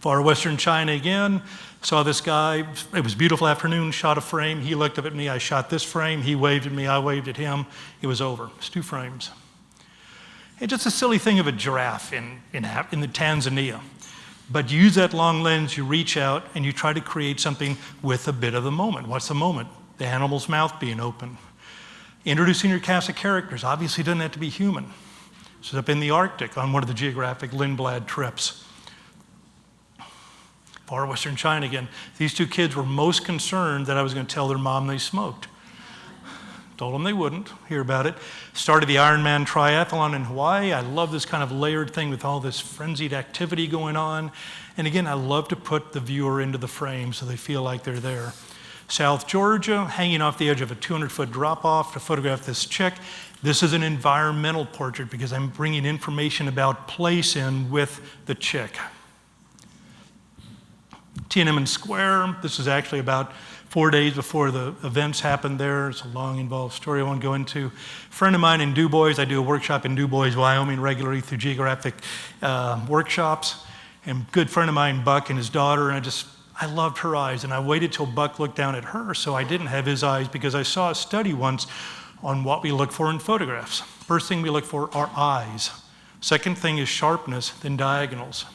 Far Western China again, saw this guy, it was a beautiful afternoon, shot a frame, he looked up at me, I shot this frame, he waved at me, I waved at him, it was over. It's 2 frames. It's just a silly thing of a giraffe in the Tanzania. But you use that long lens, you reach out, and you try to create something with a bit of the moment. What's the moment? The animal's mouth being open. Introducing your cast of characters, obviously doesn't have to be human. This is up in the Arctic on one of the geographic Lindblad trips. Far Western China again. These 2 kids were most concerned that I was going to tell their mom they smoked. Told them they wouldn't hear about it. Started the Ironman triathlon in Hawaii. I love this kind of layered thing with all this frenzied activity going on. And again, I love to put the viewer into the frame so they feel like they're there. South Georgia, hanging off the edge of a 200-foot drop-off to photograph this chick. This is an environmental portrait because I'm bringing information about place in with the chick. Tiananmen Square, this is actually about 4 days before the events happened there. It's a long, involved story I won't go into. A friend of mine in Du Bois, I do a workshop in Du Bois, Wyoming regularly through geographic workshops. And good friend of mine, Buck, and his daughter, and I loved her eyes. And I waited till Buck looked down at her so I didn't have his eyes because I saw a study once on what we look for in photographs. First thing we look for are eyes. Second thing is sharpness, then diagonals.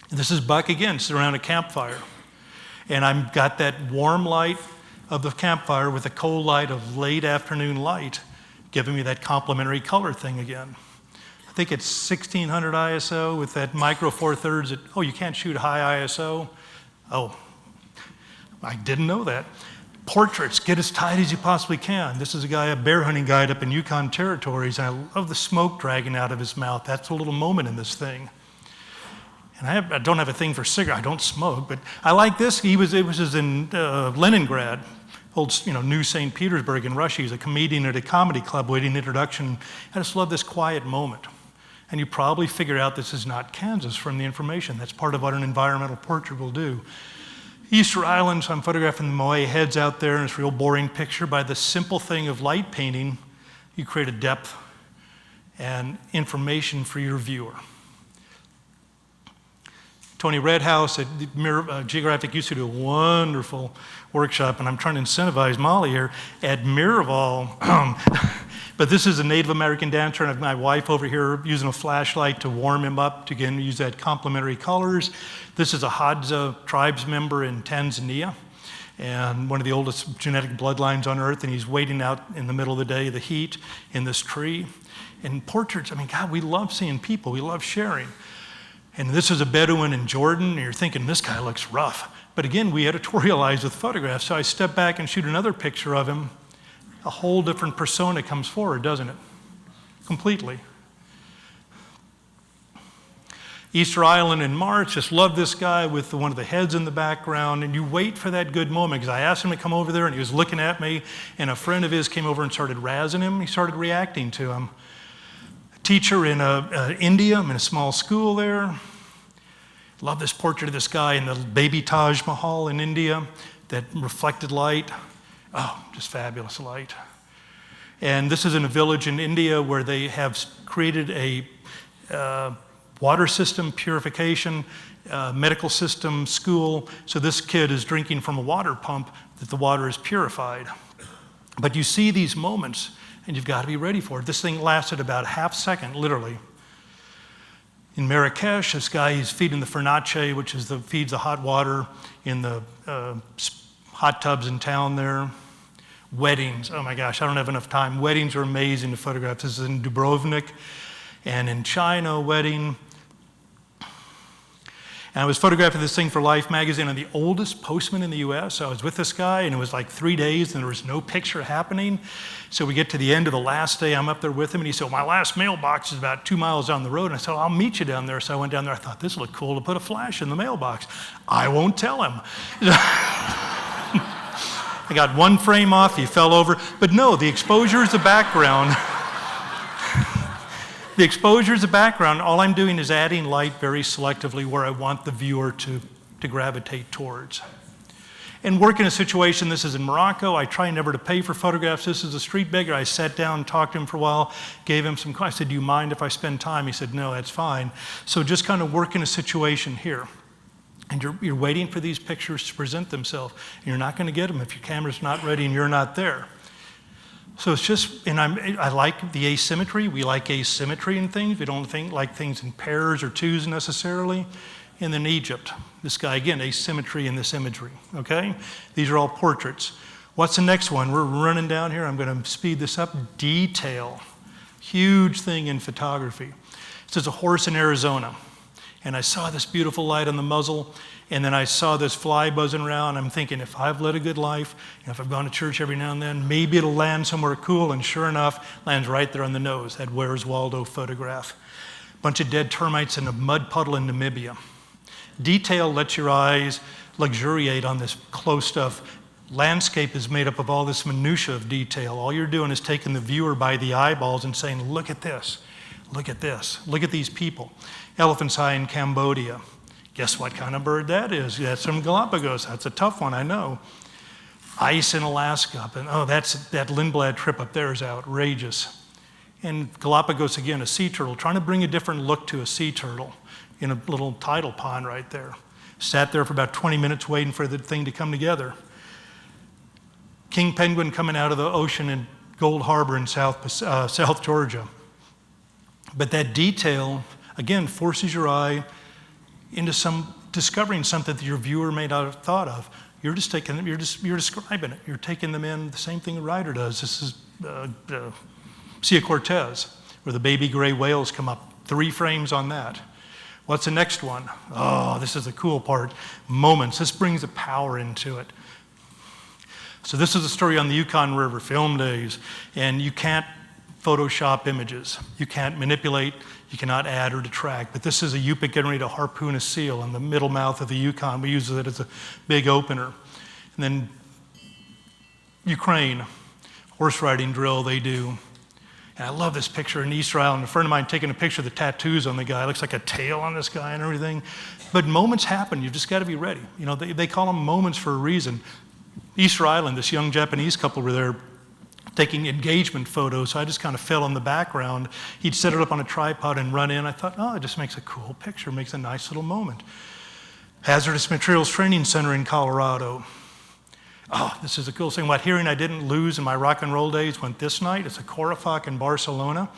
And this is Buck again, sitting around a campfire. And I've got that warm light of the campfire with the cold light of late afternoon light, giving me that complementary color thing again. I think it's 1600 ISO with that micro 4/3. You can't shoot high ISO? Oh, I didn't know that. Portraits, get as tight as you possibly can. This is a bear hunting guide up in Yukon territories, and I love the smoke dragging out of his mouth. That's a little moment in this thing. And I don't have a thing for cigarettes. I don't smoke, but I like this. It was in Leningrad, New St. Petersburg in Russia. He's a comedian at a comedy club waiting introduction. I just love this quiet moment. And you probably figure out this is not Kansas from the information. That's part of what an environmental portrait will do. Easter Island, so I'm photographing the Moai heads out there in this real boring picture. By the simple thing of light painting, you create a depth and information for your viewer. Tony Redhouse at Geographic used to do a wonderful workshop, and I'm trying to incentivize Molly here, at Miraval. But this is a Native American dancer, and I have my wife over here using a flashlight to warm him up, to again use that complementary colors. This is a Hadza tribes member in Tanzania, and one of the oldest genetic bloodlines on Earth, and he's waiting out in the middle of the day, the heat, in this tree. And portraits, God, we love seeing people, we love sharing. And this is a Bedouin in Jordan, and you're thinking, this guy looks rough. But again, we editorialize with photographs, so I step back and shoot another picture of him. A whole different persona comes forward, doesn't it? Completely. Easter Island in March, just love this guy with one of the heads in the background, and you wait for that good moment, because I asked him to come over there, and he was looking at me, and a friend of his came over and started razzing him. He started reacting to him. A teacher in India, I'm in a small school there. Love this portrait of this guy in the baby Taj Mahal in India, that reflected light. Oh, just fabulous light. And this is in a village in India where they have created a water system purification, medical system, school. So this kid is drinking from a water pump that the water is purified. But you see these moments, and you've got to be ready for it. This thing lasted about a half second, literally. In Marrakesh, this guy, he's feeding the fernache, which is feeds the hot water in the hot tubs in town there. Weddings, oh my gosh, I don't have enough time. Weddings are amazing to photograph. This is in Dubrovnik, and in China, a wedding. And I was photographing this thing for Life magazine, and the oldest postman in the US. So I was with this guy, and it was like 3 days, and there was no picture happening. So we get to the end of the last day, I'm up there with him, and he said, well, my last mailbox is about 2 miles down the road. And I said, I'll meet you down there. So I went down there. I thought, this looked cool to put a flash in the mailbox. I won't tell him. I got one frame off, he fell over. But no, the exposure is the background. The exposure is the background. All I'm doing is adding light very selectively where I want the viewer to gravitate towards. And work in a situation, this is in Morocco. I try never to pay for photographs. This is a street beggar. I sat down and talked to him for a while, gave him some, I said, do you mind if I spend time? He said, no, that's fine. So just kind of work in a situation here. And you're waiting for these pictures to present themselves. And you're not going to get them if your camera's not ready and you're not there. So it's just, and I like the asymmetry. We like asymmetry in things. We don't like things in pairs or twos necessarily. And then Egypt, this guy, again, asymmetry in this imagery, okay? These are all portraits. What's the next one? We're running down here. I'm going to speed this up. Detail, huge thing in photography. This is a horse in Arizona. And I saw this beautiful light on the muzzle, and then I saw this fly buzzing around. I'm thinking, if I've led a good life, if I've gone to church every now and then, maybe it'll land somewhere cool. And sure enough, lands right there on the nose, that Where's Waldo photograph. Bunch of dead termites in a mud puddle in Namibia. Detail lets your eyes luxuriate on this close stuff. Landscape is made up of all this minutia of detail. All you're doing is taking the viewer by the eyeballs and saying, look at this, look at this, look at these people. Elephant's Eye in Cambodia. Guess what kind of bird that is? That's from Galapagos. That's a tough one, I know. Ice in Alaska. And that Lindblad trip up there is outrageous. And Galapagos, again, a sea turtle, trying to bring a different look to a sea turtle in a little tidal pond right there. Sat there for about 20 minutes waiting for the thing to come together. King penguin coming out of the ocean in Gold Harbor in South Georgia. But that detail, again, forces your eye into discovering something that your viewer may not have thought of. You're just taking them, you're describing it. You're taking them in, the same thing a writer does. This is Sea of Cortez, where the baby gray whales come up. 3 frames on that. What's the next one? Oh, this is the cool part. Moments. This brings the power into it. So this is a story on the Yukon River, film days, and you can't Photoshop images. You can't manipulate, you cannot add or detract. But this is a Yupik getting ready to harpoon a seal in the middle mouth of the Yukon. We use it as a big opener. And then Ukraine, horse riding drill they do. And I love this picture in Easter Island. A friend of mine taking a picture of the tattoos on the guy. It looks like a tail on this guy and everything. But moments happen. You've just got to be ready. You know, they call them moments for a reason. Easter Island, this young Japanese couple were there taking engagement photos, so I just kind of fell in the background. He'd set it up on a tripod and run in. I thought, oh, it just makes a cool picture, makes a nice little moment. Hazardous Materials Training Center in Colorado. Oh, this is the coolest thing. What hearing I didn't lose in my rock and roll days went this night. It's a Corafak in Barcelona,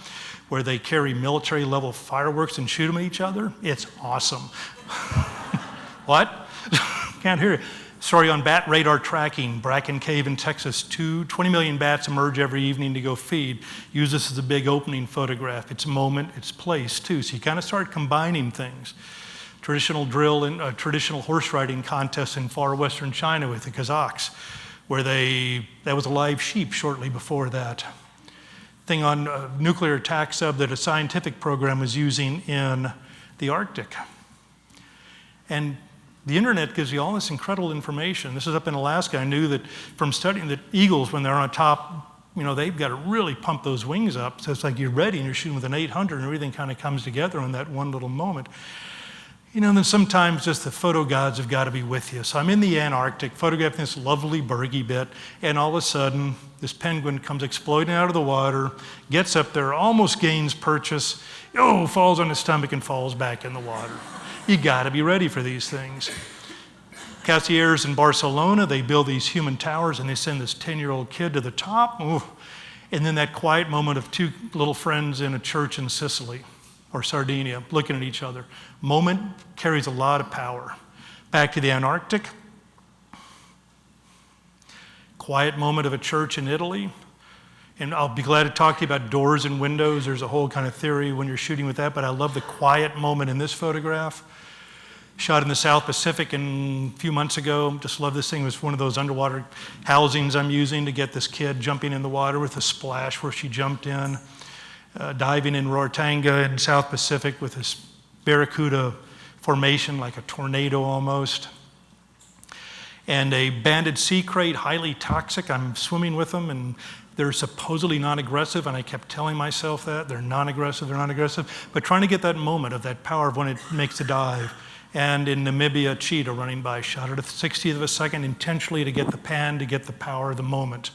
where they carry military-level fireworks and shoot them at each other. It's awesome. What? Can't hear you. Story on bat radar tracking. Bracken Cave in Texas. 20 million bats emerge every evening to go feed. Use this as a big opening photograph. It's moment, it's place, too. So you kind of start combining things. Traditional drill and traditional horse riding contest in far western China with the Kazakhs, where that was a live sheep shortly before that. Thing on a nuclear attack sub that a scientific program was using in the Arctic. And the internet gives you all this incredible information. This is up in Alaska. I knew that from studying that eagles, when they're on top, you know, they've got to really pump those wings up. So it's like you're ready and you're shooting with an 800 and everything kind of comes together in that one little moment. You know, and then sometimes just the photo gods have got to be with you. So I'm in the Antarctic photographing this lovely bergy bit, and all of a sudden, this penguin comes exploding out of the water, gets up there, almost gains purchase, falls on his stomach and falls back in the water. You got to be ready for these things. Cassiers in Barcelona, they build these human towers and they send this 10-year-old kid to the top. Ooh. And then that quiet moment of two little friends in a church in Sicily or Sardinia looking at each other. Moment carries a lot of power. Back to the Antarctic. Quiet moment of a church in Italy. And I'll be glad to talk to you about doors and windows. There's a whole kind of theory when you're shooting with that, but I love the quiet moment in this photograph. Shot in the South Pacific a few months ago. Just love this thing. It was one of those underwater housings I'm using to get this kid jumping in the water with a splash where she jumped in. Diving in Rortanga in South Pacific with this barracuda formation, like a tornado almost. And a banded sea crate, highly toxic. I'm swimming with them, and they're supposedly non-aggressive, and I kept telling myself that. They're non-aggressive, but trying to get that moment of that power of when it makes a dive. And in Namibia, cheetah running by, shot at a 60th of a second intentionally to get the pan, to get the power of the moment.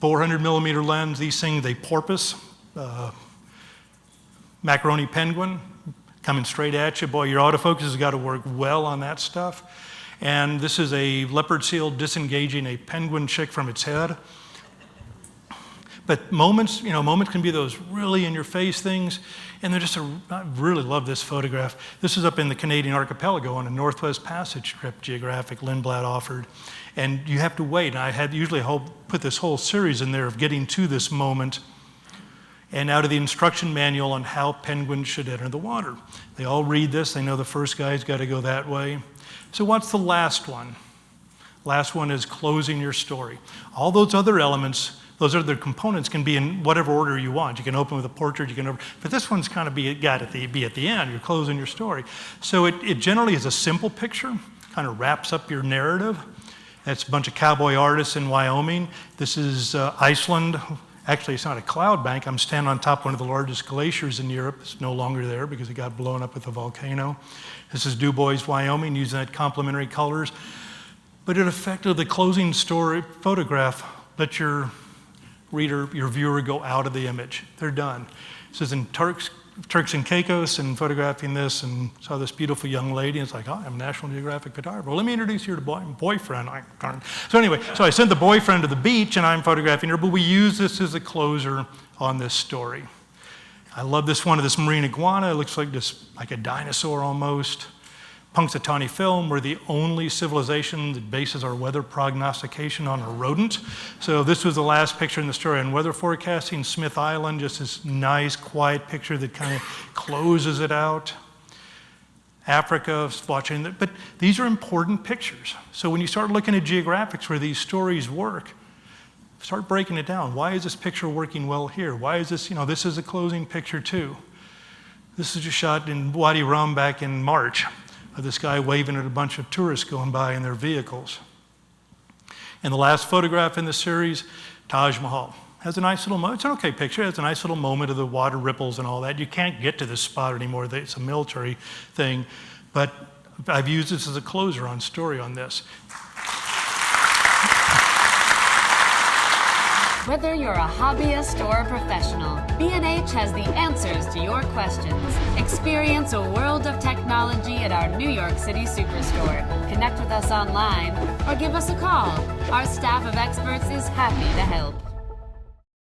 400 millimeter lens, these things, they porpoise. Macaroni penguin coming straight at you. Boy, your autofocus has got to work well on that stuff. And this is a leopard seal disengaging a penguin chick from its head. But moments can be those really in-your-face things, and they're I really love this photograph. This is up in the Canadian archipelago on a Northwest Passage trip Geographic Lindblad offered. And you have to wait. And I had usually put this whole series in there of getting to this moment, and out of the instruction manual on how penguins should enter the water. They all read this. They know the first guy's got to go that way. So what's the last one? Last one is closing your story. All those other elements, those other components can be in whatever order you want. You can open with a portrait, but this one's kind of be at the end. You're closing your story. So it generally is a simple picture, kind of wraps up your narrative. That's a bunch of cowboy artists in Wyoming. This is Iceland. Actually, it's not a cloud bank. I'm standing on top of one of the largest glaciers in Europe. It's no longer there because it got blown up with a volcano. This is Du Bois, Wyoming, using that complementary colors. But it affected the closing story photograph. Let your reader, your viewer, go out of the image. They're done. This is in Turks and Caicos, and photographing this, and saw this beautiful young lady, and it's like, oh, I'm a National Geographic photographer. Well, let me introduce you to boyfriend. So anyway, so I sent the boyfriend to the beach, and I'm photographing her, but we use this as a closer on this story. I love this one of this marine iguana. It looks like a dinosaur almost. Punxsutawney film, we're the only civilization that bases our weather prognostication on a rodent. So this was the last picture in the story on weather forecasting. Smith Island, just this nice, quiet picture that kind of closes it out. Africa, watching the, but these are important pictures. So when you start looking at geographics where these stories work, start breaking it down. Why is this picture working well here? Why is this, this is a closing picture too. This is just shot in Wadi Rum back in March of this guy waving at a bunch of tourists going by in their vehicles. And the last photograph in the series, Taj Mahal. Has a nice little moment. It's an okay picture. It has a nice little moment of the water ripples and all that. You can't get to this spot anymore. It's a military thing. But I've used this as a closer on story on this. Whether you're a hobbyist or a professional, B&H has the answers to your questions. Experience a world of technology at our New York City Superstore. Connect with us online or give us a call. Our staff of experts is happy to help.